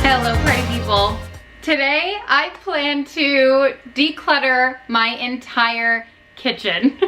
Hello, party people. Today, I plan to declutter my entire kitchen.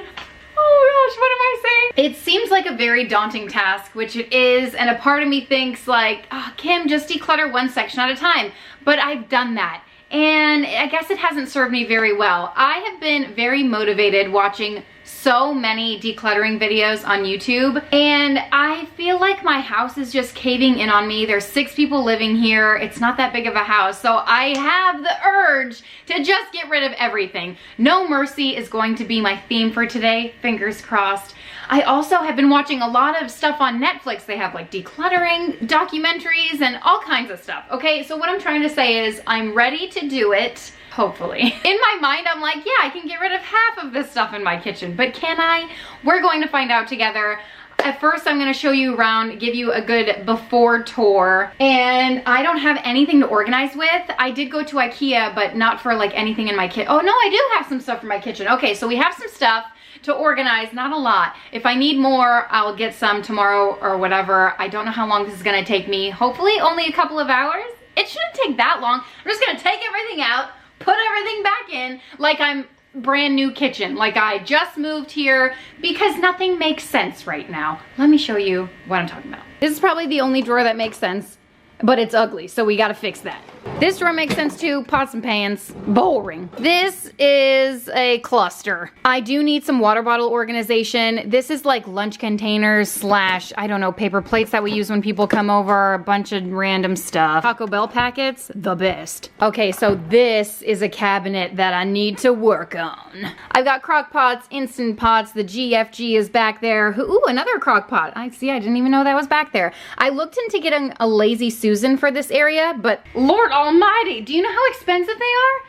Oh gosh, what am I saying? It seems like a very daunting task, which it is, and a part of me thinks like, oh, Kim, just declutter one section at a time. But I've done that, and I guess it hasn't served me very well. I have been very motivated watching so many decluttering videos on YouTube, and I feel like my house is just caving in on me. There's 6 people living here. It's not that big of a house, so I have the urge to just get rid of everything. No mercy is going to be my theme for today, fingers crossed. I also have been watching a lot of stuff on Netflix. They have like decluttering documentaries and all kinds of stuff. Okay, so what I'm trying to say is I'm ready to do it. Hopefully. In my mind, I'm like, yeah, I can get rid of half of this stuff in my kitchen, but can I? We're going to find out together. At first, I'm gonna show you around, give you a good before tour, and I don't have anything to organize with. I did go to IKEA, but not for like anything in my kitchen. Oh no, I do have some stuff for my kitchen. Okay, so we have some stuff to organize, not a lot. If I need more, I'll get some tomorrow or whatever. I don't know how long this is gonna take me. Hopefully only a couple of hours. It shouldn't take that long. I'm just gonna take everything out, put everything back in like I'm brand new kitchen, like I just moved here, because nothing makes sense right now. Let me show you what I'm talking about. This is probably the only drawer that makes sense, but it's ugly, so we gotta fix that. This drawer makes sense too, pots and pans, boring. This is a cluster. I do need some water bottle organization. This is like lunch containers slash, I don't know, paper plates that we use when people come over, a bunch of random stuff. Taco Bell packets, the best. Okay, so this is a cabinet that I need to work on. I've got crock pots, instant pots, the GFG is back there. Ooh, another crock pot. I didn't even know that was back there. I looked into getting a Lazy Susan for this area, but Lord Almighty, do you know how expensive they are?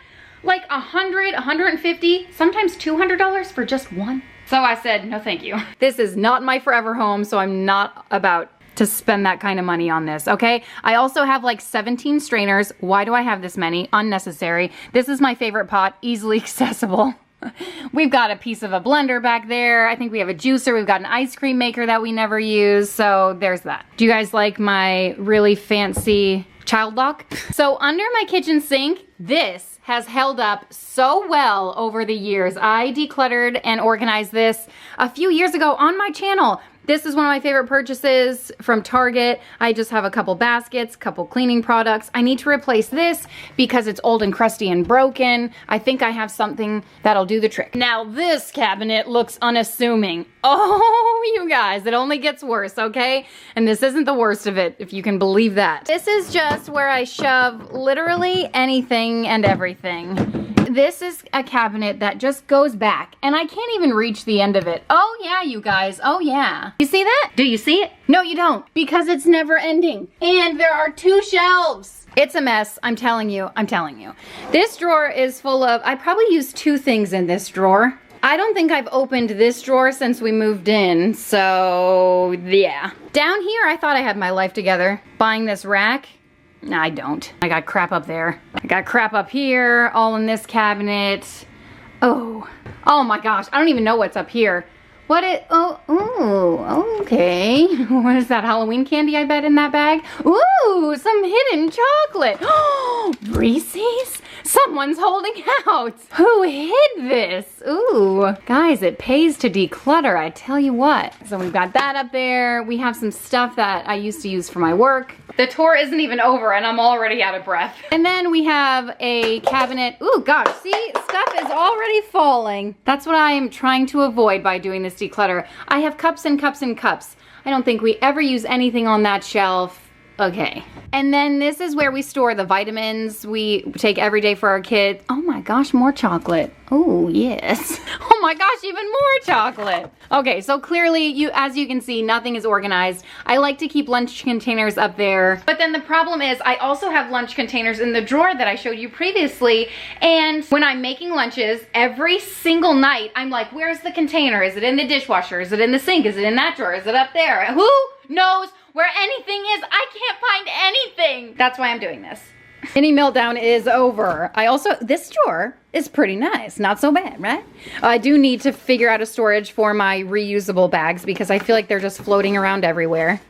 Like $100, $150, sometimes $200 for just one. So I said, no thank you. This is not my forever home, so I'm not about to spend that kind of money on this, okay? I also have like 17 strainers. Why do I have this many? Unnecessary. This is my favorite pot, easily accessible. We've got a piece of a blender back there. I think we have a juicer. We've got an ice cream maker that we never use, so there's that. Do you guys like my really fancy child lock? So under my kitchen sink, this has held up so well over the years. I decluttered and organized this a few years ago on my channel. This is one of my favorite purchases from Target. I just have a couple baskets, couple cleaning products. I need to replace this because it's old and crusty and broken. I think I have something that'll do the trick. Now this cabinet looks unassuming. Oh, you guys, it only gets worse, okay? And this isn't the worst of it, if you can believe that. This is just where I shove literally anything and everything. This is a cabinet that just goes back, and I can't even reach the end of it. Oh yeah, you guys, oh yeah. You see that? Do you see it? No, you don't, because it's never ending. And there are 2 shelves. It's a mess, I'm telling you, I'm telling you. This drawer is full of, I probably used 2 things in this drawer. I don't think I've opened this drawer since we moved in, so yeah. Down here, I thought I had my life together. Buying this rack, no, I don't. I got crap up there. I got crap up here, all in this cabinet. Oh my gosh, I don't even know what's up here. What okay. What is that, Halloween candy I bet in that bag? Ooh, some hidden chocolate. Oh, Reese's? Someone's holding out. Who hid this? Ooh, guys, it pays to declutter, I tell you what. So we've got that up there. We have some stuff that I used to use for my work. The tour isn't even over and I'm already out of breath. And then we have a cabinet. Ooh, gosh, see, stuff is already falling. That's what I am trying to avoid by doing this declutter. I have cups and cups and cups. I don't think we ever use anything on that shelf. Okay. And then this is where we store the vitamins we take every day for our kids. Oh my gosh, more chocolate. Oh yes. Oh my gosh, even more chocolate. Okay, so clearly, as you can see, nothing is organized. I like to keep lunch containers up there. But then the problem is I also have lunch containers in the drawer that I showed you previously. And when I'm making lunches, every single night, I'm like, where's the container? Is it in the dishwasher? Is it in the sink? Is it in that drawer? Is it up there? Who knows where anything is? I can't find anything. That's why I'm doing this. Mini meltdown is over. This drawer is pretty nice. Not so bad, right? I do need to figure out a storage for my reusable bags because I feel like they're just floating around everywhere.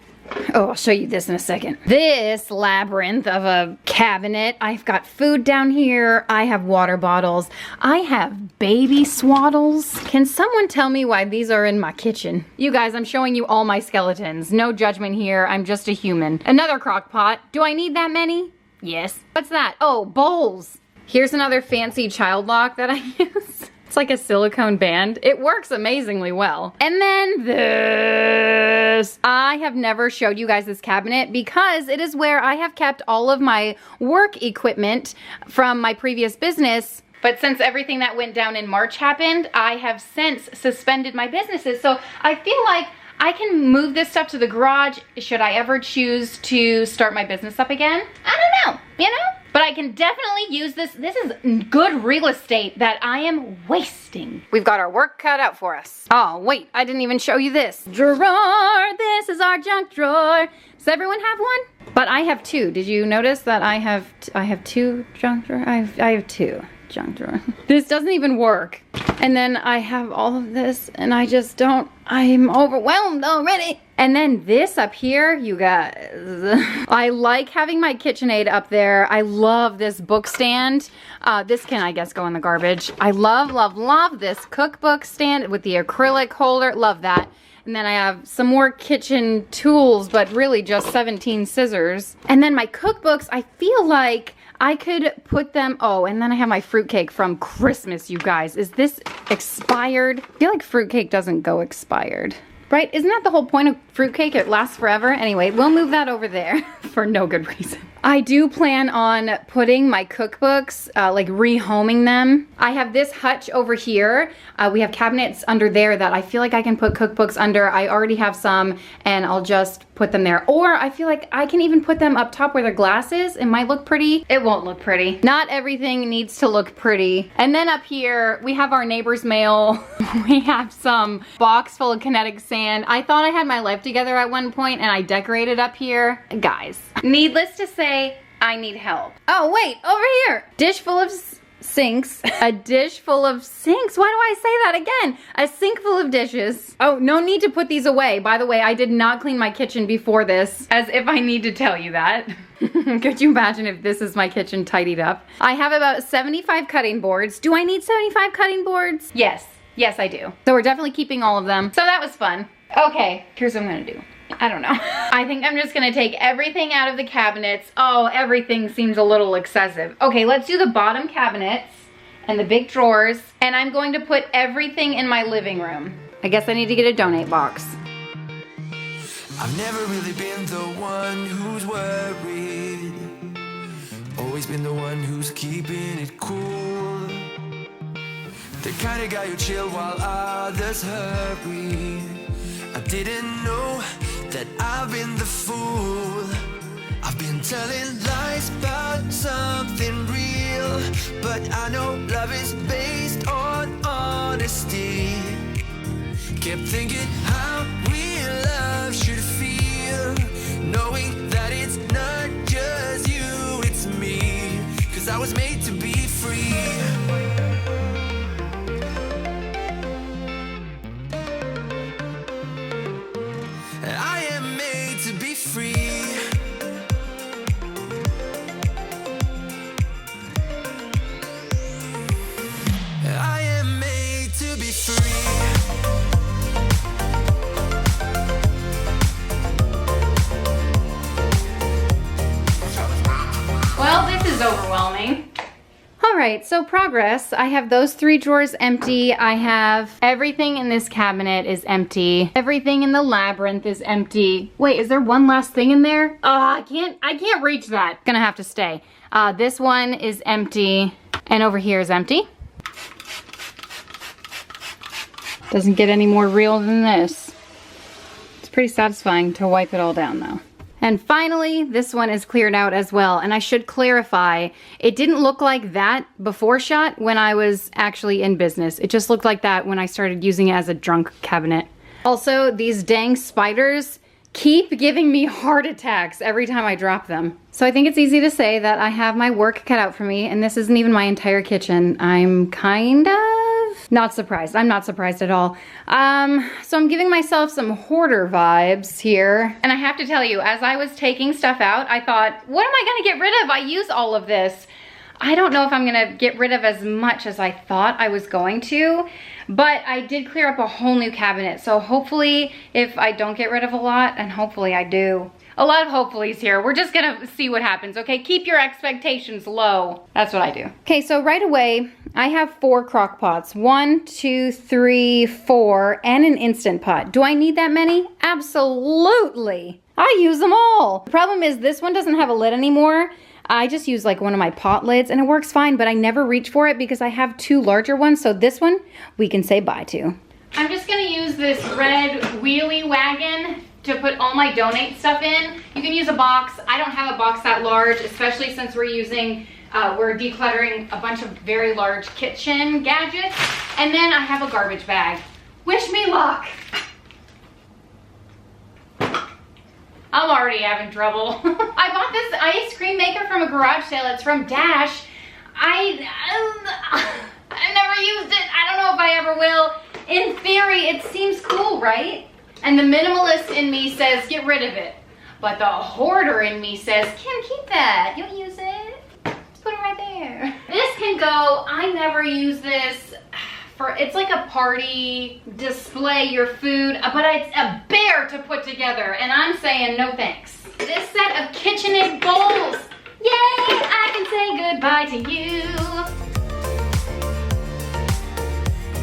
Oh, I'll show you this in a second. This labyrinth of a cabinet. I've got food down here. I have water bottles. I have baby swaddles. Can someone tell me why these are in my kitchen? You guys, I'm showing you all my skeletons. No judgment here. I'm just a human. Another crock pot. Do I need that many? Yes. What's that? Oh, bowls. Here's another fancy child lock that I use. It's like a silicone band. It works amazingly well. And then this. I have never showed you guys this cabinet because it is where I have kept all of my work equipment from my previous business. But since everything that went down in March happened, I have since suspended my businesses. So I feel like I can move this stuff to the garage should I ever choose to start my business up again. I don't know, you know? But I can definitely use this. This is good real estate that I am wasting. We've got our work cut out for us. Oh, wait, I didn't even show you this. Drawer, this is our junk drawer. Does everyone have one? But I have two. Did you notice that I have two junk drawers? I have two junk drawers. This doesn't even work. And then I have all of this and I just don't, I'm overwhelmed already. And then this up here, you guys, I like having my KitchenAid up there. I love this book stand. This can, I guess, go in the garbage. I love, love, love this cookbook stand with the acrylic holder. Love that. And then I have some more kitchen tools, but really just 17 scissors. And then my cookbooks, I feel like I could put them, oh, and then I have my fruitcake from Christmas, you guys. Is this expired? I feel like fruitcake doesn't go expired. Right? Isn't that the whole point of fruitcake? It lasts forever. Anyway, we'll move that over there for no good reason. I do plan on putting my cookbooks, like rehoming them. I have this hutch over here. We have cabinets under there that I feel like I can put cookbooks under. I already have some and I'll just put them there. Or I feel like I can even put them up top where the glass is. It might look pretty. It won't look pretty. Not everything needs to look pretty. And then up here, we have our neighbor's mail. We have some box full of kinetic sand. I thought I had my life together at one point and I decorated up here. Guys, needless to say, I need help. Oh, wait, over here. Dish full of sinks. A dish full of sinks. Why do I say that again? A sink full of dishes. Oh, no need to put these away. By the way, I did not clean my kitchen before this, as if I need to tell you that. Could you imagine if this is my kitchen tidied up? I have about 75 cutting boards. Do I need 75 cutting boards? Yes. Yes, I do. So we're definitely keeping all of them. So that was fun. Okay, here's what I'm gonna do. I don't know. I think I'm just gonna take everything out of the cabinets. Oh, everything seems a little excessive. Okay, let's do the bottom cabinets and the big drawers. And I'm going to put everything in my living room. I guess I need to get a donate box. I've never really been the one who's worried. Always been the one who's keeping it cool. The kind of guy who chill while others hurry. I didn't know that I've been the fool. I've been telling lies about something real, but I know love is based on honesty. Kept thinking how real love should feel, knowing that it's not just you, it's me. 'Cause I was made to be free. I am made to be free. I am made to be free. Well, this is overwhelming. All right, so progress. I have those 3 drawers empty. I have everything in this cabinet is empty. Everything in the labyrinth is empty. Wait, is there one last thing in there? Oh, I can't reach that. Gonna have to stay. This one is empty, and over here is empty. Doesn't get any more real than this. It's pretty satisfying to wipe it all down though. And finally, this one is cleared out as well. And I should clarify, it didn't look like that before shot when I was actually in business. It just looked like that when I started using it as a drunk cabinet. Also, these dang spiders keep giving me heart attacks every time I drop them. So I think it's easy to say that I have my work cut out for me, and this isn't even my entire kitchen. I'm kind of Not surprised. I'm not surprised at all. So I'm giving myself some hoarder vibes here. And I have to tell you, as I was taking stuff out, I thought, what am I gonna get rid of? I use all of this. I don't know if I'm gonna get rid of as much as I thought I was going to, but I did clear up a whole new cabinet. So hopefully, if I don't get rid of a lot, and hopefully I do. A lot of hopefullys here. We're just gonna see what happens, okay? Keep your expectations low. That's what I do. Okay, so right away, I have 4 crock pots. 1, 2, 3, 4, and an Instant Pot. Do I need that many? Absolutely. I use them all. The problem is this one doesn't have a lid anymore. I just use like one of my pot lids and it works fine, but I never reach for it because I have 2 larger ones. So this one we can say bye to. I'm just gonna use this red wheelie wagon to put all my donate stuff in. You can use a box. I don't have a box that large, especially since we're decluttering a bunch of very large kitchen gadgets. And then I have a garbage bag. Wish me luck. I'm already having trouble. I bought this ice cream maker from a garage sale. It's from Dash. I've never used it. I don't know if I ever will. In theory, it seems cool, right? And the minimalist in me says, get rid of it. But the hoarder in me says, Kim, keep that. You'll use it. Just put it right there. This can go. I never use this. It's like a party, display your food, but it's a bear to put together, and I'm saying no thanks. This set of KitchenAid bowls. Yay, I can say goodbye to you.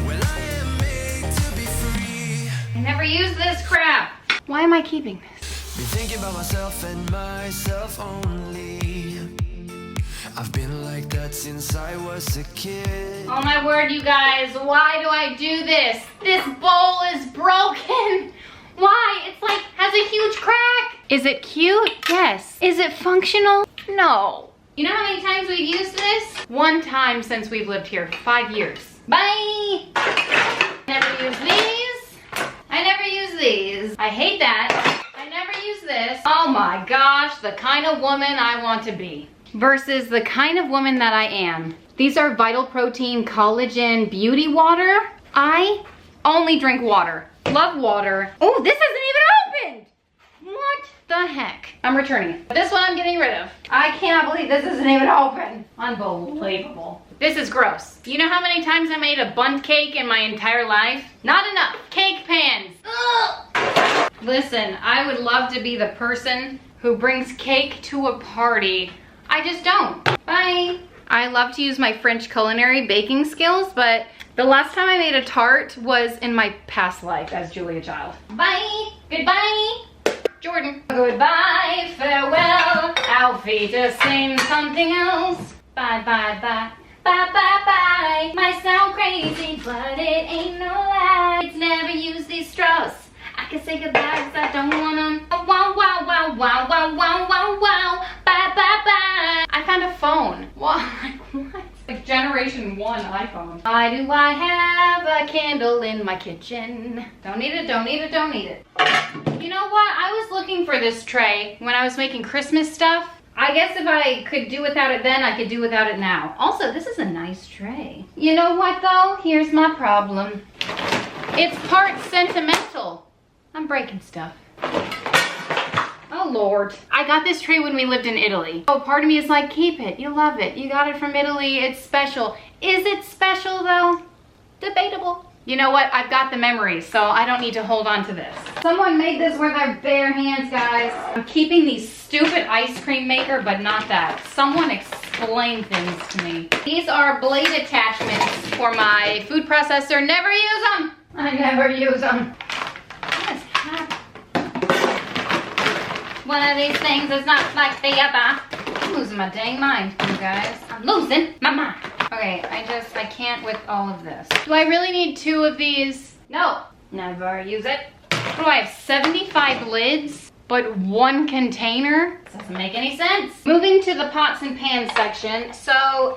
Well, I am made to be free. I never use this crap. Why am I keeping this? Been thinking about myself and myself only. I've been like that since I was a kid. Oh my word, you guys, why do I do this? This bowl is broken. Why? It's like, has a huge crack. Is it cute? Yes. Is it functional? No. You know how many times we've used this? 1 time since we've lived here, 5 years. Bye. Never use these. I never use these. I hate that. I never use this. Oh my gosh, the kind of woman I want to be. Versus the kind of woman that I am. These are Vital Protein Collagen Beauty Water. I only drink water. Love water. Oh, this isn't even opened. What the heck? I'm returning it. This one I'm getting rid of. I cannot believe this isn't even open. Unbelievable. This is gross. You know how many times I made a bundt cake in my entire life? Not enough. Cake pans. Ugh. Listen, I would love to be the person who brings cake to a party. I just don't. Bye. I love to use my French culinary baking skills, but the last time I made a tart was in my past life as Julia Child. Bye. Goodbye. Jordan. Goodbye, farewell. Alfie to sing something else. Bye, bye, bye. Bye, bye, bye. Might sound crazy, but it ain't no lie. It's never use these straws. I can say goodbye cause I don't want them. Wow, wow, wow, wow, wow, wow, wow, wow. Bye, bye, bye. I found a phone. What? What? Like generation 1 iPhone. Why do I have a candle in my kitchen? Don't need it, don't need it, don't need it. You know what? I was looking for this tray when I was making Christmas stuff. I guess if I could do without it then, I could do without it now. Also, this is a nice tray. You know what though? Here's my problem. It's part sentimental. I'm breaking stuff. Oh Lord. I got this tray when we lived in Italy. Oh, part of me is like, keep it. You love it. You got it from Italy. It's special. Is it special though? Debatable. You know what? I've got the memories, so I don't need to hold on to this. Someone made this with their bare hands, guys. I'm keeping the stupid ice cream maker, but not that. Someone explain things to me. These are blade attachments for my food processor. Never use them. I never use them. One of these things is not like the other. I'm losing my dang mind, you guys. I'm losing my mind. Okay, I can't with all of this. Do I really need 2 of these? No, never use it. What do I have, 75 lids, but 1 container? Doesn't make any sense. Moving to the pots and pans section. So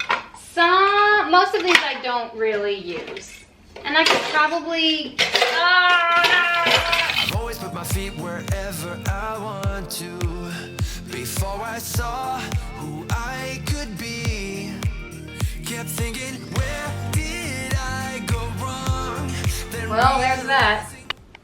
most of these I don't really use. And I could probably, I've always put my feet wherever I want to. Before I saw who I could be, kept thinking, where did I go wrong? Well, there's that.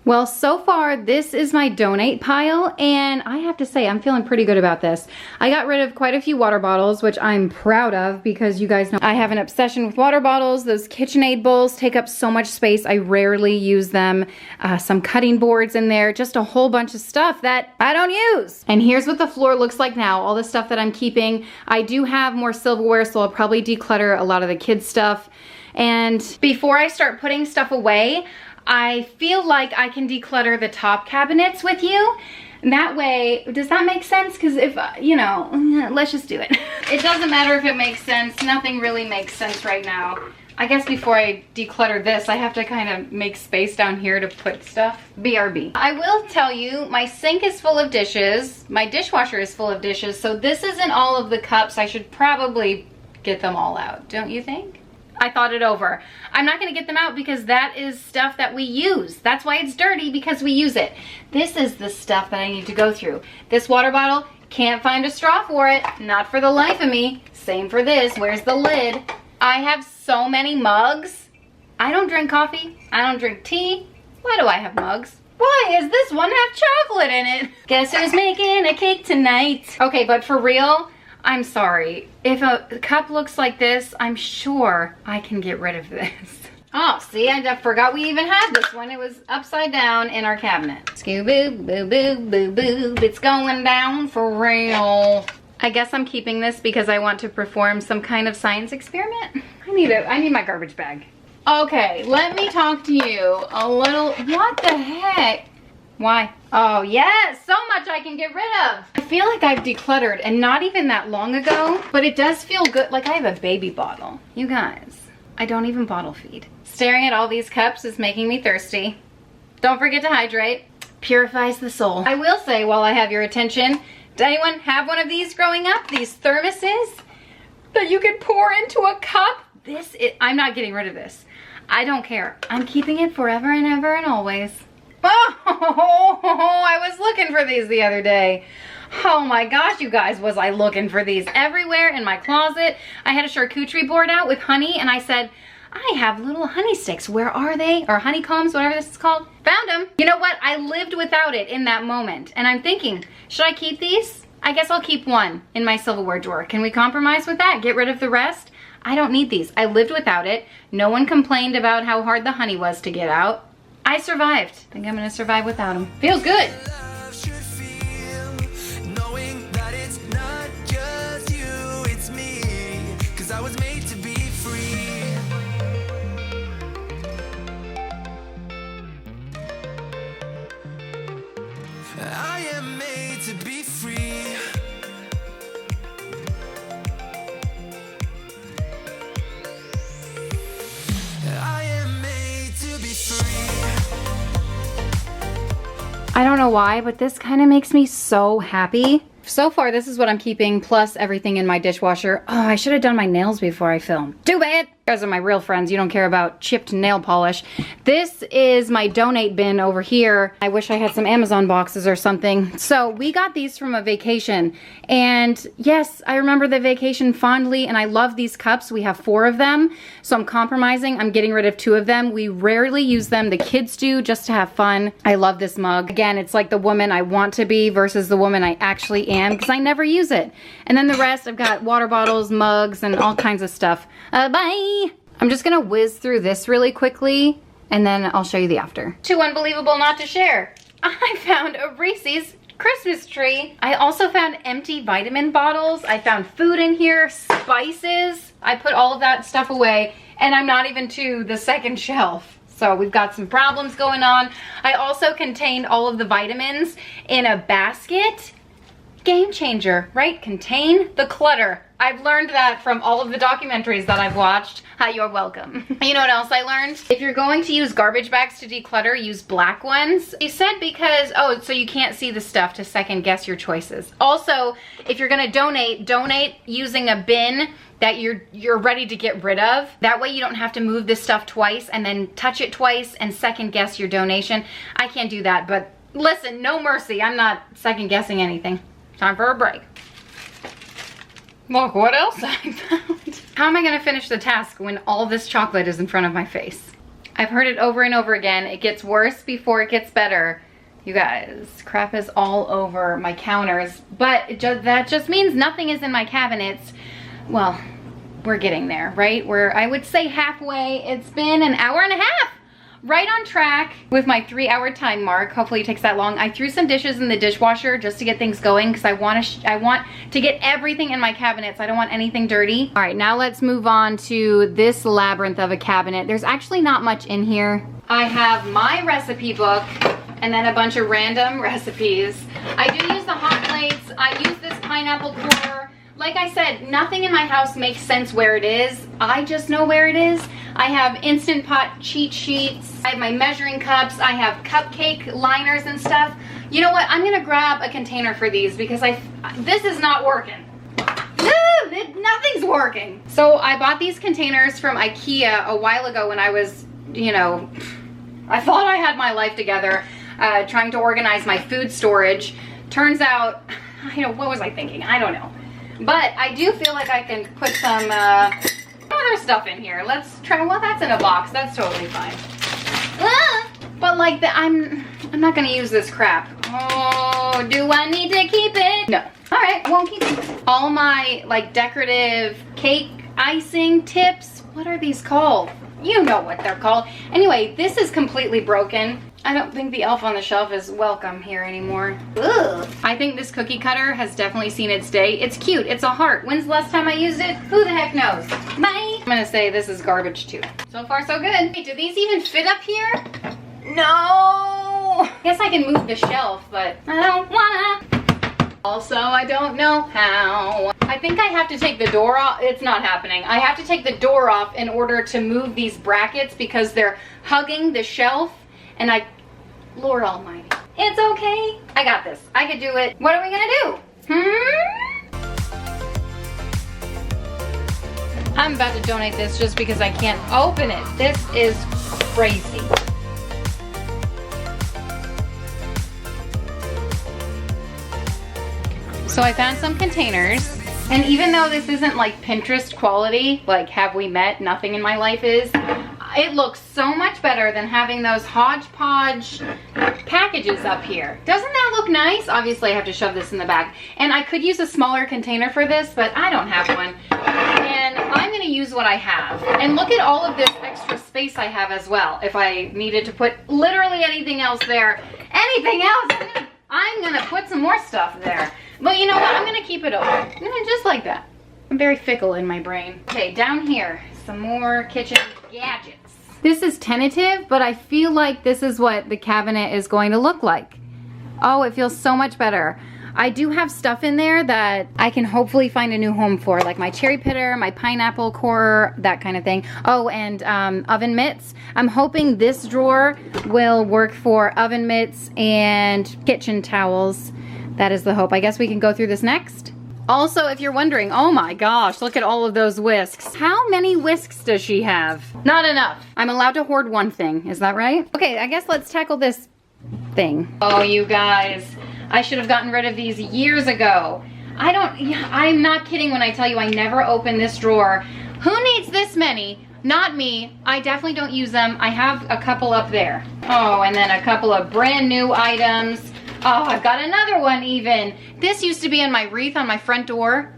Well, so far, this is my donate pile, and I have to say, I'm feeling pretty good about this. I got rid of quite a few water bottles, which I'm proud of because you guys know I have an obsession with water bottles. Those KitchenAid bowls take up so much space. I rarely use them. Some cutting boards in there, just a whole bunch of stuff that I don't use. And here's what the floor looks like now, all the stuff that I'm keeping. I do have more silverware, so I'll probably declutter a lot of the kids' stuff. And before I start putting stuff away, I feel like I can declutter the top cabinets with you. That way, does that make sense? Because if, you know, let's just do it. It doesn't matter if it makes sense. Nothing really makes sense right now. I guess before I declutter this, I have to kind of make space down here to put stuff. BRB. I will tell you, my sink is full of dishes. My dishwasher is full of dishes. So this isn't all of the cups. I should probably get them all out, don't you think? I thought it over. I'm not gonna get them out because that is stuff that we use. That's why it's dirty, because we use it. This is the stuff that I need to go through. This water bottle, can't find a straw for it. Not for the life of me. Same for this, where's the lid? I have so many mugs. I don't drink coffee, I don't drink tea. Why do I have mugs? Why is this one have chocolate in it? Guess who's making a cake tonight? Okay, but for real, I'm sorry. If a cup looks like this, I'm sure I can get rid of this. Oh, see, I forgot we even had this one. It was upside down in our cabinet. Scoo-boo, boo-boo, boo-boo, it's going down for real. I guess I'm keeping this because I want to perform some kind of science experiment. I need my garbage bag. Okay, let me talk to you a little. What the heck? Why? Oh yes, so much I can get rid of. I feel like I've decluttered, and not even that long ago, but it does feel good. Like I have a baby bottle. You guys, I don't even bottle feed. Staring at all these cups is making me thirsty. Don't forget to hydrate. Purifies the soul. I will say, while I have your attention, did anyone have one of these growing up? These thermoses that you could pour into a cup? I'm not getting rid of this. I don't care. I'm keeping it forever and ever and always. Oh, I was looking for these the other day. Oh my gosh, you guys, was I looking for these everywhere in my closet. I had a charcuterie board out with honey, and I said, I have little honey sticks. Where are they? Or honeycombs, whatever this is called. Found them. You know what? I lived without it in that moment. And I'm thinking, should I keep these? I guess I'll keep one in my silverware drawer. Can we compromise with that? Get rid of the rest? I don't need these. I lived without it. No one complained about how hard the honey was to get out. I survived. I think I'm gonna survive without them. Feels good. I am made to be free. I am made to be free. I don't know why, but this kind of makes me so happy. So far, this is what I'm keeping, plus everything in my dishwasher. Oh, I should have done my nails before I filmed. Too bad. You guys are my real friends. You don't care about chipped nail polish. This is my donate bin over here. I wish I had some Amazon boxes or something. So we got these from a vacation. And yes, I remember the vacation fondly, and I love these cups. We have 4 of them. So I'm compromising. I'm getting rid of 2 of them. We rarely use them. The kids do, just to have fun. I love this mug. Again, it's like the woman I want to be versus the woman I actually am, because I never use it. And then the rest, I've got water bottles, mugs, and all kinds of stuff. Bye! I'm just gonna whiz through this really quickly, and then I'll show you the after. Too unbelievable not to share. I found a Reese's Christmas tree. I also found empty vitamin bottles. I found food in here, spices. I put all of that stuff away, and I'm not even to the second shelf. So we've got some problems going on. I also contained all of the vitamins in a basket. Game changer, right? Contain the clutter. I've learned that from all of the documentaries that I've watched. You're welcome. You know what else I learned? If you're going to use garbage bags to declutter, use black ones. You said because, oh, so you can't see the stuff to second guess your choices. Also, if you're gonna donate using a bin that you're ready to get rid of. That way you don't have to move this stuff twice and then touch it twice and second guess your donation. I can't do that, but listen, no mercy. I'm not second guessing anything. Time for a break. Look what else I found. How am I gonna finish the task when all this chocolate is in front of my face? I've heard it over and over again. It gets worse before it gets better. You guys, crap is all over my counters, but that just means nothing is in my cabinets. Well, we're getting there, right? We're, I would say, halfway. It's been an hour and a half. Right on track with my 3-hour time mark. Hopefully it takes that long. I threw some dishes in the dishwasher just to get things going because I want to get everything in my cabinets. I don't want anything dirty. All right, now let's move on to this labyrinth of a cabinet. There's actually not much in here. I have my recipe book and then a bunch of random recipes. I do use the hot plates. I use this pineapple core. Like I said, nothing in my house makes sense where it is. I just know where it is. I have Instant Pot cheat sheets. I have my measuring cups. I have cupcake liners and stuff. You know what? I'm gonna grab a container for these because this is not working. Nothing's working. So I bought these containers from IKEA a while ago when I was, you know, I thought I had my life together, trying to organize my food storage. Turns out, what was I thinking? I don't know. But I do feel like I can put some other stuff in here. Let's try. Well, that's in a box. That's totally fine. But like I'm not gonna use this crap. Oh, do I need to keep it? No. All right, won't keep it. All my like decorative cake icing tips. What are these called? You know what they're called. Anyway, this is completely broken. I don't think the elf on the shelf is welcome here anymore. Ugh. I think this cookie cutter has definitely seen its day. It's cute, it's a heart. When's the last time I used it? Who the heck knows? Bye. I'm gonna say this is garbage too. So far so good. Wait, do these even fit up here? No. I guess I can move the shelf, but I don't wanna. Also, I don't know how. I think I have to take the door off. It's not happening. I have to take the door off in order to move these brackets because they're hugging the shelf. And Lord almighty. It's okay. I got this. I could do it. What are we gonna do? I'm about to donate this just because I can't open it. This is crazy. So I found some containers. And even though this isn't like Pinterest quality, like have we met, nothing in my life is, it looks so much better than having those hodgepodge packages up here. Doesn't that look nice? Obviously I have to shove this in the back. And I could use a smaller container for this, but I don't have one. And I'm gonna use what I have. And look at all of this extra space I have as well. If I needed to put literally anything else there, I'm gonna put some more stuff there. But you know what, I'm gonna keep it open, just like that. I'm very fickle in my brain. Okay, down here, some more kitchen gadgets. This is tentative, but I feel like this is what the cabinet is going to look like. Oh, it feels so much better. I do have stuff in there that I can hopefully find a new home for, like my cherry pitter, my pineapple core, that kind of thing. Oh, and oven mitts. I'm hoping this drawer will work for oven mitts and kitchen towels. That is the hope. I guess we can go through this next. Also, if you're wondering, oh my gosh, look at all of those whisks. How many whisks does she have? Not enough. I'm allowed to hoard one thing, is that right? Okay, I guess let's tackle this thing. Oh, you guys, I should have gotten rid of these years ago. I'm not kidding when I tell you I never opened this drawer. Who needs this many? Not me. I definitely don't use them. I have a couple up there. Oh, and then a couple of brand new items. Oh, I've got another one even. This used to be in my wreath on my front door.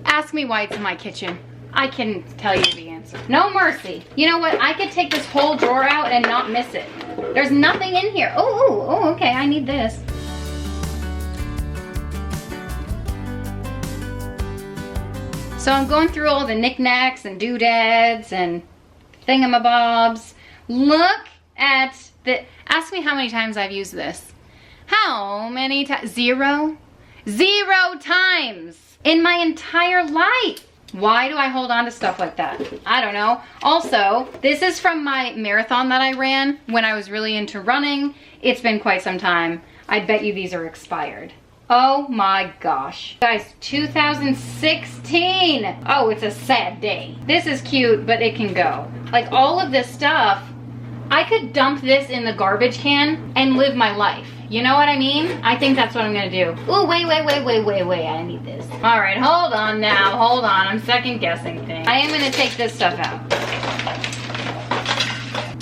Ask me why it's in my kitchen. I can tell you the answer. No mercy. You know what? I could take this whole drawer out and not miss it. There's nothing in here. Oh, okay, I need this. So I'm going through all the knickknacks and doodads and thingamabobs. Look at ask me how many times I've used this. How many times? 0? 0 times in my entire life. Why do I hold on to stuff like that? I don't know. Also, this is from my marathon that I ran when I was really into running. It's been quite some time. I bet you these are expired. Oh my gosh. Guys, 2016. Oh, it's a sad day. This is cute, but it can go. Like all of this stuff, I could dump this in the garbage can and live my life. You know what I mean? I think that's what I'm gonna do. Oh, wait, I need this. All right, hold on now, hold on. I'm second guessing things. I am gonna take this stuff out.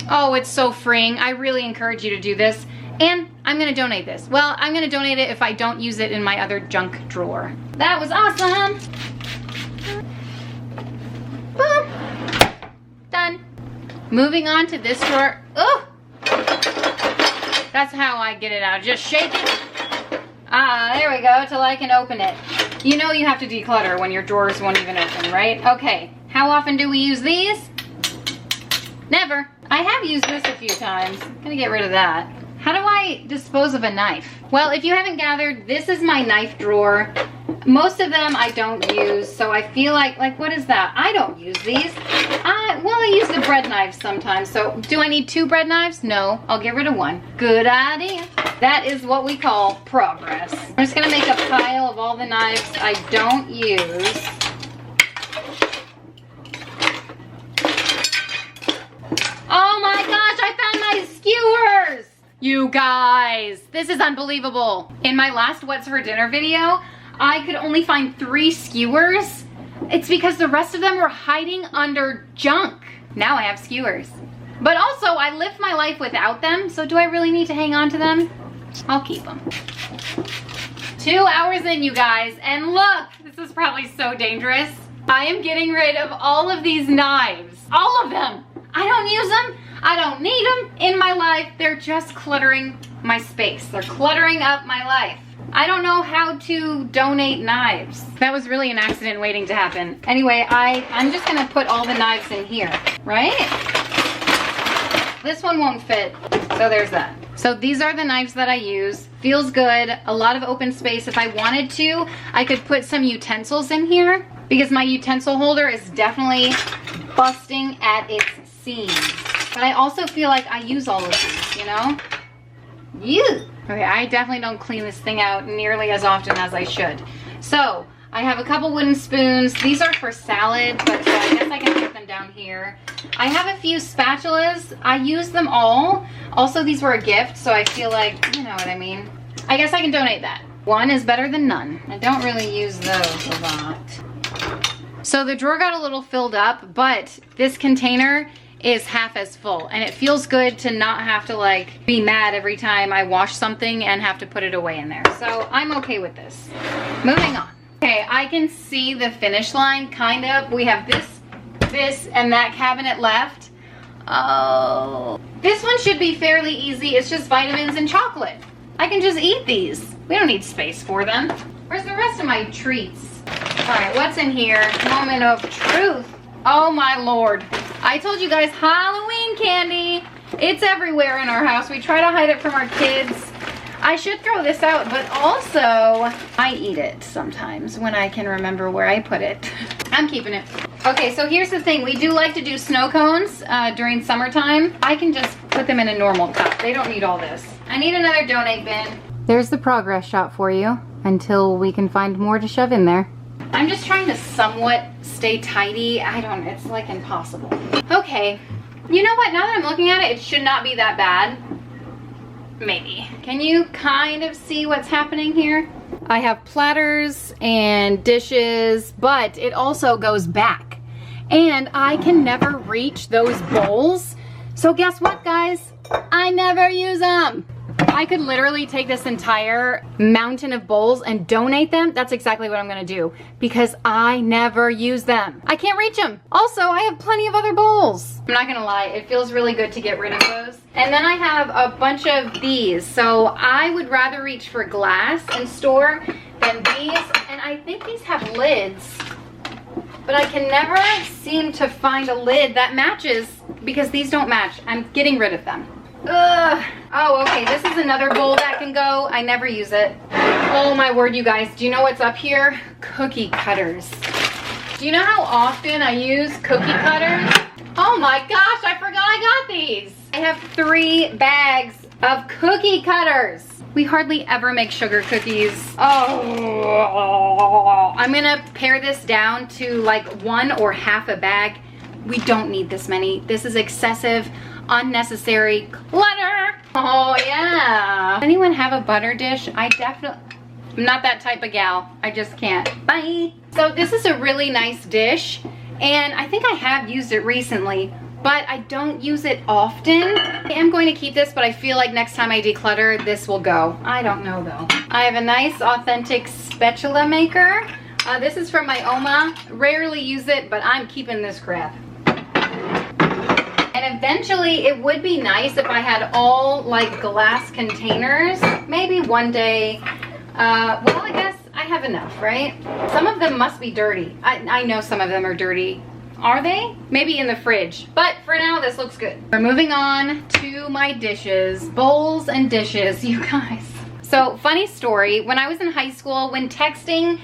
Oh, it's so freeing. I really encourage you to do this. And I'm gonna donate this. Well, I'm gonna donate it if I don't use it in my other junk drawer. That was awesome. Boom. Done. Moving on to this drawer. Oh! That's how I get it out. Just shake it. Ah, there we go, till I can open it. You know you have to declutter when your drawers won't even open, right? Okay, how often do we use these? Never. I have used this a few times. I'm gonna get rid of that. How do I dispose of a knife? Well, if you haven't gathered, this is my knife drawer. Most of them I don't use, so I feel like what is that? I don't use these. Well, I use the bread knives sometimes, so do I need 2 bread knives? No, I'll get rid of 1. Good idea. That is what we call progress. I'm just gonna make a pile of all the knives I don't use. Oh my gosh, I found my skewers! You guys, this is unbelievable. In my last What's for Dinner video, I could only find 3 skewers. It's because the rest of them were hiding under junk. Now I have skewers. But also, I lived my life without them, so do I really need to hang on to them? I'll keep them. 2 hours in, you guys, and look, this is probably so dangerous. I am getting rid of all of these knives. All of them. I don't use them. I don't need them in my life. They're just cluttering my space. They're cluttering up my life. I don't know how to donate knives. That was really an accident waiting to happen. Anyway, I'm just gonna put all the knives in here, right? This one won't fit, so there's that. So these are the knives that I use. Feels good, a lot of open space. If I wanted to, I could put some utensils in here because my utensil holder is definitely busting at its seams. But I also feel like I use all of these, you know? Okay, I definitely don't clean this thing out nearly as often as I should. So, I have a couple wooden spoons. These are for salad, but so I guess I can put them down here. I have a few spatulas. I use them all. Also, these were a gift, so I feel like, you know what I mean. I guess I can donate that. One is better than none. I don't really use those a lot. So the drawer got a little filled up, but this container is half as full, and it feels good to not have to like be mad every time I wash something and have to put it away in there. So I'm okay with this. Moving on. Okay, I can see the finish line, kind of. We have this, and that cabinet left. Oh. This one should be fairly easy. It's just vitamins and chocolate. I can just eat these. We don't need space for them. Where's the rest of my treats? All right, what's in here? Moment of truth. Oh my Lord. I told you guys, Halloween candy. It's everywhere in our house. We try to hide it from our kids. I should throw this out, but also I eat it sometimes when I can remember where I put it. I'm keeping it. Okay, so here's the thing. We do like to do snow cones during summertime. I can just put them in a normal cup. They don't need all this. I need another donate bin. There's the progress shot for you until we can find more to shove in there. I'm just trying to somewhat stay tidy. It's like impossible. Okay, you know what? Now that I'm looking at it, it should not be that bad. Maybe. Can you kind of see what's happening here? I have platters and dishes, but it also goes back. And I can never reach those bowls. So guess what, guys? I never use them. I could literally take this entire mountain of bowls and donate them. That's exactly what I'm gonna do because I never use them. I can't reach them. Also, I have plenty of other bowls. I'm not gonna lie, it feels really good to get rid of those. And then I have a bunch of these. So I would rather reach for glass and store than these. And I think these have lids, but I can never seem to find a lid that matches because these don't match. I'm getting rid of them. Ugh. Oh, okay, this is another bowl that can go. I never use it. Oh my word, you guys. Do you know what's up here? Cookie cutters. Do you know how often I use cookie cutters? Oh my gosh, I forgot I got these. I have 3 bags of cookie cutters. We hardly ever make sugar cookies. Oh, I'm gonna pare this down to like 1 or half a bag. We don't need this many. This is excessive, unnecessary clutter. Oh yeah. Anyone have a butter dish? I'm not that type of gal. I just can't. Bye. So this is a really nice dish, and I think I have used it recently, but I don't use it often. I am going to keep this, but I feel like next time I declutter, this will go. I don't know though. I have a nice authentic spatula maker. This is from my Oma. Rarely use it, but I'm keeping this crap. And eventually it would be nice if I had all like glass containers. Maybe one day, well, I guess I have enough, right? Some of them must be dirty. I know some of them are dirty. Are they? Maybe in the fridge. But for now, this looks good. We're moving on to my dishes. Bowls and dishes, you guys. So, funny story, when I was in high school, when texting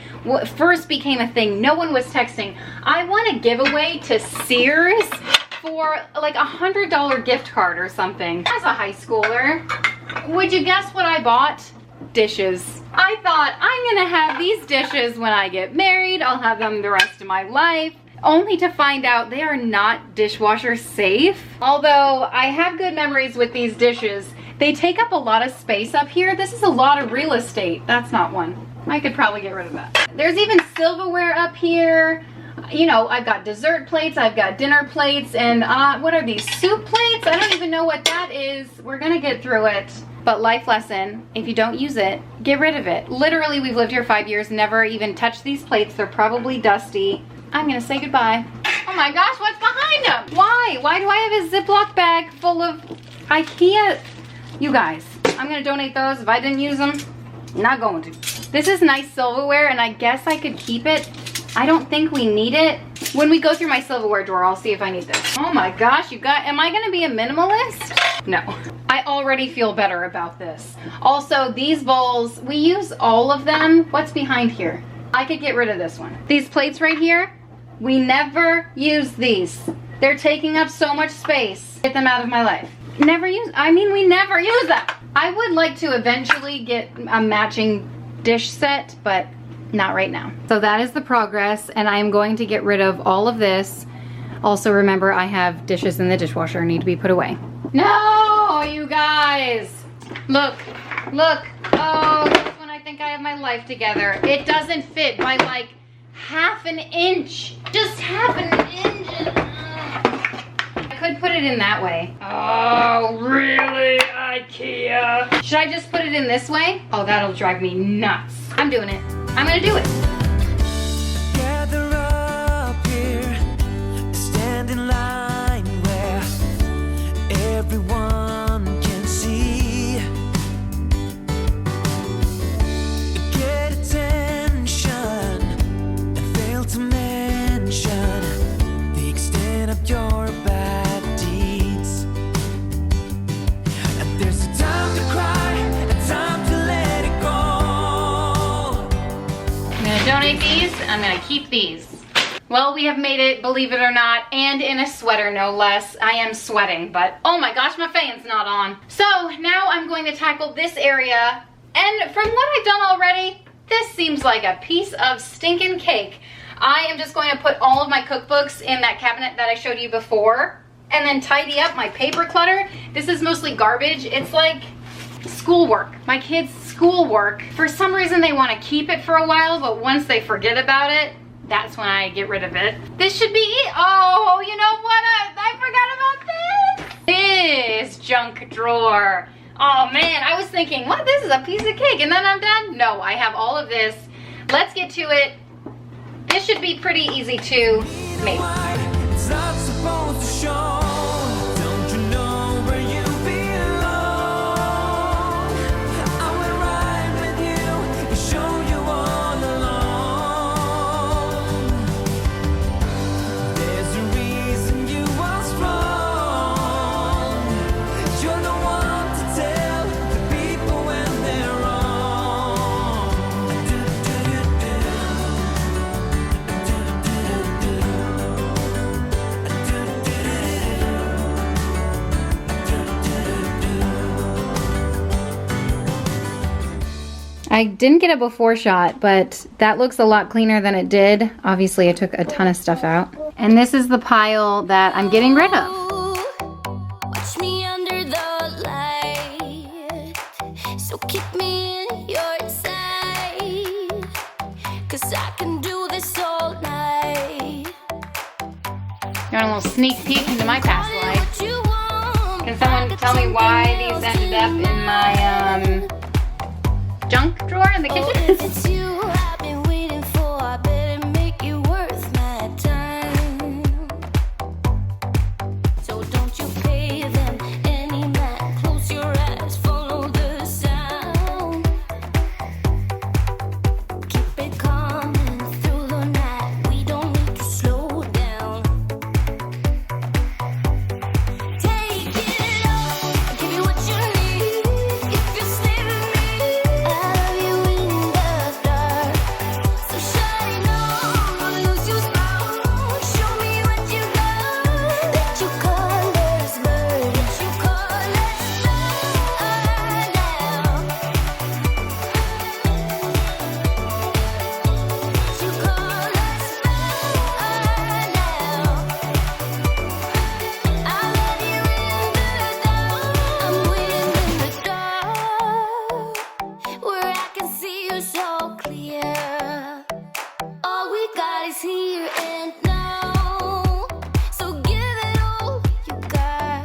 first became a thing, no one was texting. I won a giveaway to Sears for like $100 gift card or something. As a high schooler, would you guess what I bought? Dishes. I thought, I'm gonna have these dishes when I get married. I'll have them the rest of my life. Only to find out they are not dishwasher safe. Although I have good memories with these dishes, they take up a lot of space up here. This is a lot of real estate. That's not one. I could probably get rid of that. There's even silverware up here. You know, I've got dessert plates, I've got dinner plates, and what are these, soup plates? I don't even know what that is. We're gonna get through it. But life lesson, if you don't use it, get rid of it. Literally, we've lived here 5 years, never even touched these plates. They're probably dusty. I'm gonna say goodbye. Oh my gosh, what's behind them? Why? Why do I have a Ziploc bag full of IKEA? You guys, I'm gonna donate those. If I didn't use them, not going to. This is nice silverware, and I guess I could keep it. I don't think we need it. When we go through my silverware drawer, I'll see if I need this. Oh my gosh, you guys, am I gonna be a minimalist? No. I already feel better about this. Also, these bowls, we use all of them. What's behind here? I could get rid of this one. These plates right here, we never use these. They're taking up so much space. Get them out of my life. We never use them. I would like to eventually get a matching dish set, but not right now. So that is the progress, and I am going to get rid of all of this. Also remember, I have dishes in the dishwasher need to be put away. No, you guys. Look, look. Oh, that's when I think I have my life together. It doesn't fit by like half an inch. Just half an inch. I could put it in that way. Oh, really, IKEA? Should I just put it in this way? Oh, that'll drive me nuts. I'm doing it. I'm gonna do it. Gather up here, stand in line where everyone can see. Get attention and fail to mention the extent of your bad deeds. And there's a time to cry, a time to let it go. I'm gonna donate these, I'm gonna keep these. Well, we have made it, believe it or not, and in a sweater no less. I am sweating, but oh my gosh, my fan's not on. So now I'm going to tackle this area, and from what I've done already, this seems like a piece of stinking cake. I am just going to put all of my cookbooks in that cabinet that I showed you before, and then tidy up my paper clutter. This is mostly garbage. It's like schoolwork. My kids' schoolwork. For some reason they want to keep it for a while, but once they forget about it, that's when I get rid of it. This should be it. Oh, you know what? I forgot about this. This junk drawer. Oh man, I was thinking, what? This is a piece of cake and then I'm done? No, I have all of this. Let's get to it. This should be pretty easy to make. It's not supposed to show. Don't you know where you belong? I will ride with you and show you all along. There's a reason you are strong. You're the one to tell the people when they're wrong. I didn't get a before shot, but that looks a lot cleaner than it did. Obviously, I took a ton of stuff out. And this is the pile that I'm getting rid of. Watch me under the light, so keep me in your sight, 'cause I can do this all night. You want a little sneak peek into my past life? Can someone tell me why these ended up in my junk drawer in the kitchen? It's you I've been waiting for. I better make you worth my time. So don't you pay them any mind. Close your eyes, follow the sound. Keep it coming through the night. We don't need to slow down. Take it all, I'll give you what you need. If you stay with me, I love you in the dark. So shine on, don't lose your spark. Show me what you got. Let your colors burn. Let your colors burn now. Let your colors burn now. I love you in the dark. I'm waiting in the dark, where I can see you so clear. All we got is here and now. So give it all you got.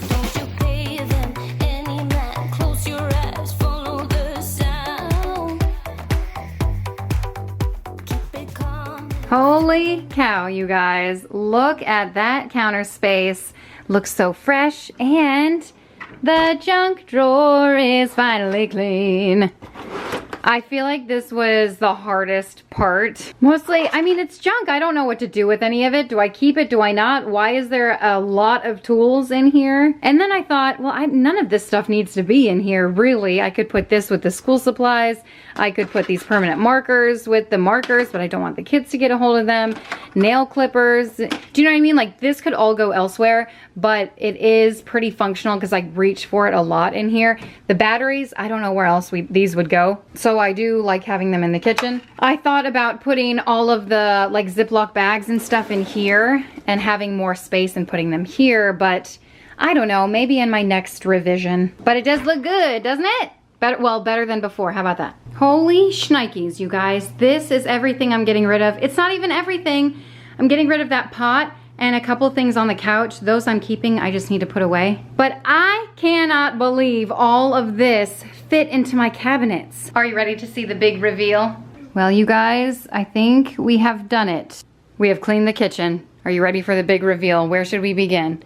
Don't you pay them any mind. Close your eyes, follow the sound. Keep it calm. Holy cow, you guys. Look at that counter space. Looks so fresh, and the junk drawer is finally clean. I feel like this was the hardest part. Mostly, I mean, it's junk. I don't know what to do with any of it. Do I keep it? Do I not? Why is there a lot of tools in here? And then I thought, well, none of this stuff needs to be in here, really. I could put this with the school supplies. I could put these permanent markers with the markers, but I don't want the kids to get a hold of them. Nail clippers. Do you know what I mean? Like, this could all go elsewhere, but it is pretty functional because I reach for it a lot in here. The batteries, I don't know where else these would go. So I do like having them in the kitchen. I thought about putting all of the like Ziploc bags and stuff in here and having more space and putting them here, but I don't know, maybe in my next revision. But it does look good, doesn't it? Better than before. How about that? Holy shnikes, you guys. This is everything I'm getting rid of. It's not even everything. I'm getting rid of that pot and a couple things on the couch. Those I'm keeping, I just need to put away. But I cannot believe all of this fit into my cabinets. Are you ready to see the big reveal? Well, you guys, I think we have done it. We have cleaned the kitchen. Are you ready for the big reveal? Where should we begin?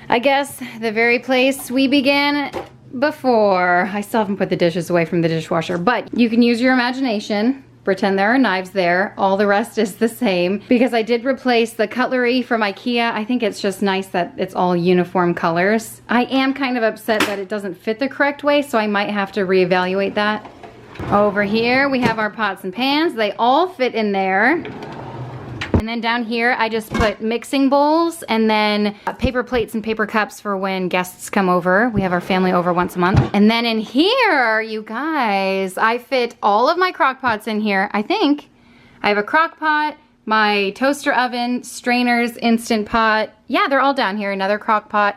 I guess the very place we began before. I still haven't put the dishes away from the dishwasher, but you can use your imagination. Pretend there are knives there. All the rest is the same because I did replace the cutlery from IKEA. I think it's just nice that it's all uniform colors. I am kind of upset that it doesn't fit the correct way, so I might have to reevaluate that. Over here we have our pots and pans. They all fit in there. And then down here, I just put mixing bowls and then paper plates and paper cups for when guests come over. We have our family over once a month. And then in here, you guys, I fit all of my crock pots in here. I think I have a crock pot, my toaster oven, strainers, Instant Pot. Yeah, they're all down here. Another crock pot,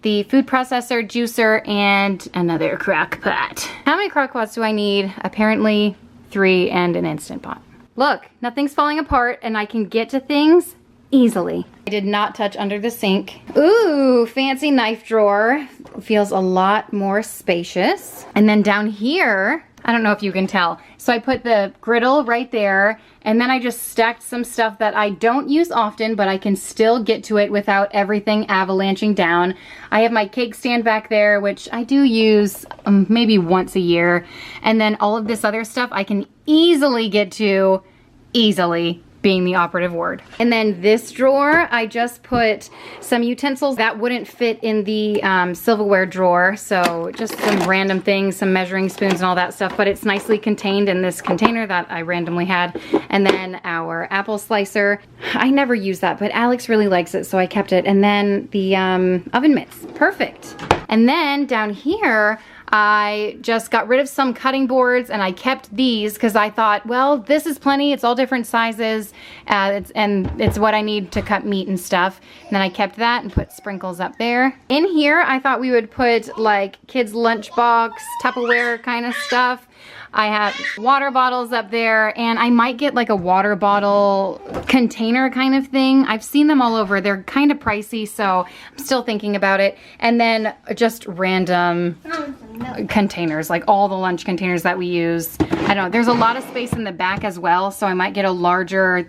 the food processor, juicer, and another crock pot. How many crock pots do I need? Apparently 3 and an Instant Pot. Look, nothing's falling apart and I can get to things easily. I did not touch under the sink. Ooh, fancy knife drawer. Feels a lot more spacious. And then down here, I don't know if you can tell. So I put the griddle right there and then I just stacked some stuff that I don't use often, but I can still get to it without everything avalanching down. I have my cake stand back there, which I do use maybe once a year. And then all of this other stuff I can easily get to, easily being the operative word. And then this drawer, I just put some utensils that wouldn't fit in the silverware drawer. So just some random things, some measuring spoons and all that stuff, but it's nicely contained in this container that I randomly had. And then our apple slicer. I never use that, but Alex really likes it, so I kept it. And then the oven mitts, perfect. And then down here, I just got rid of some cutting boards and I kept these because I thought, well, this is plenty. It's all different sizes and it's what I need to cut meat and stuff. And then I kept that and put sprinkles up there. In here, I thought we would put like kids' lunchbox, Tupperware kind of stuff. I have water bottles up there, and I might get like a water bottle container kind of thing. I've seen them all over. They're kind of pricey, so I'm still thinking about it. And then just random containers, like all the lunch containers that we use. I don't know, there's a lot of space in the back as well, so I might get a larger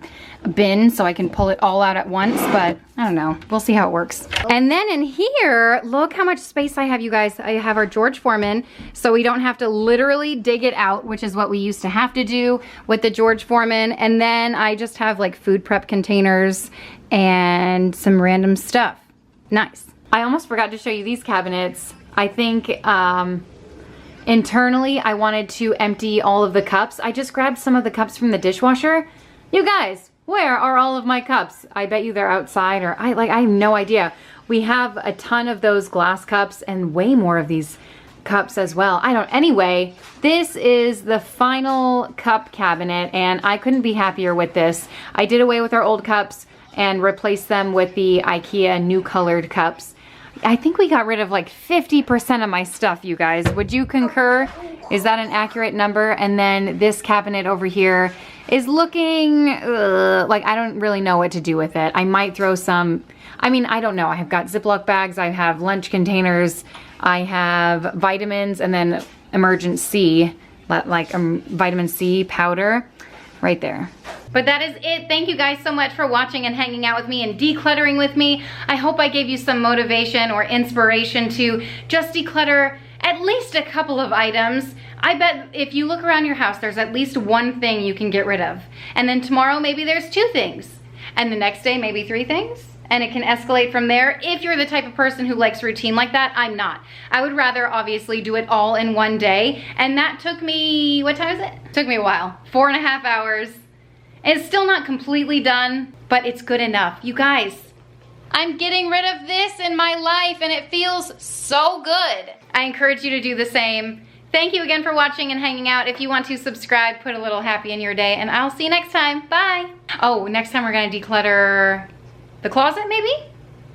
bin so I can pull it all out at once, but I don't know, we'll see how it works. And then in here, look how much space I have, you guys. I have our George Foreman, so we don't have to literally dig it out, which is what we used to have to do with the George Foreman. And then I just have like food prep containers and some random stuff. Nice. I almost forgot to show you these cabinets. I think internally I wanted to empty all of the cups. I just grabbed some of the cups from the dishwasher. You guys, where are all of my cups? I bet you they're outside, or I have no idea. We have a ton of those glass cups and way more of these cups as well. Anyway, this is the final cup cabinet, and I couldn't be happier with this. I did away with our old cups and replaced them with the IKEA new colored cups. I think we got rid of like 50% of my stuff, you guys. Would you concur? Is that an accurate number? And then this cabinet over here is looking like I don't really know what to do with it. I might throw some, I don't know. I have got Ziploc bags, I have lunch containers, I have vitamins, and then emergency, like vitamin C powder right there. But that is it. Thank you guys so much for watching and hanging out with me and decluttering with me. I hope I gave you some motivation or inspiration to just declutter at least a couple of items. I bet if you look around your house, there's at least one thing you can get rid of. And then tomorrow, maybe there's 2 things. And the next day, maybe 3 things. And it can escalate from there. If you're the type of person who likes routine like that, I'm not. I would rather obviously do it all in one day. And that took me, what time is it? It took me a while, 4.5 hours. It's still not completely done, but it's good enough. You guys, I'm getting rid of this in my life and it feels so good. I encourage you to do the same. Thank you again for watching and hanging out. If you want to subscribe, put a little happy in your day, and I'll see you next time. Bye. Oh, next time we're gonna declutter the closet maybe?